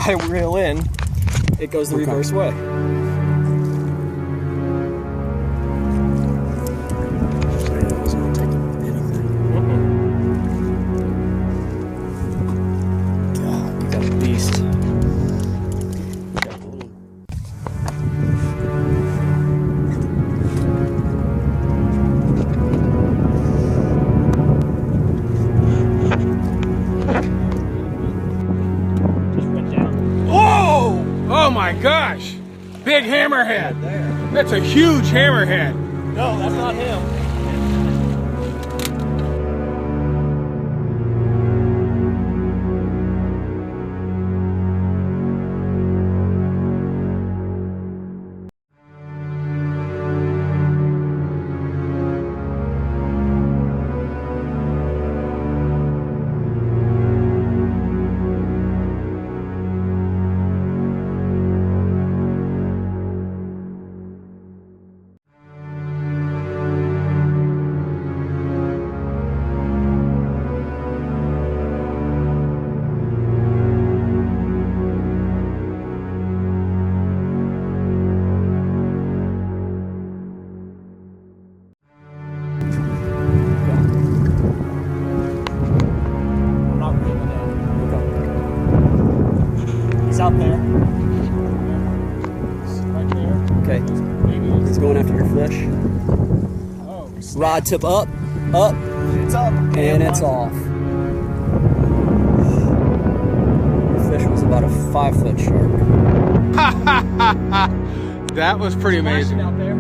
I reel in, it goes the reverse way. God, you got a beast. Oh my gosh! Big hammerhead. That's a huge hammerhead. No, that's not him. He's out there. Right there. Okay. He's going after your fish. Oh, Rod tip up, up, it's up. and it's off. Your fish was about a 5-foot shark. That was pretty amazing. Out there.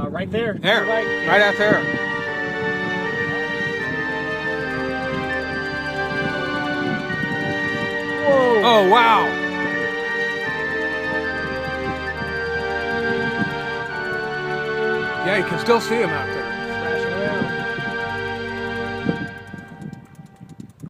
Right there. There, Right. right out there. Whoa. Oh, wow. Yeah, you can still see him out there.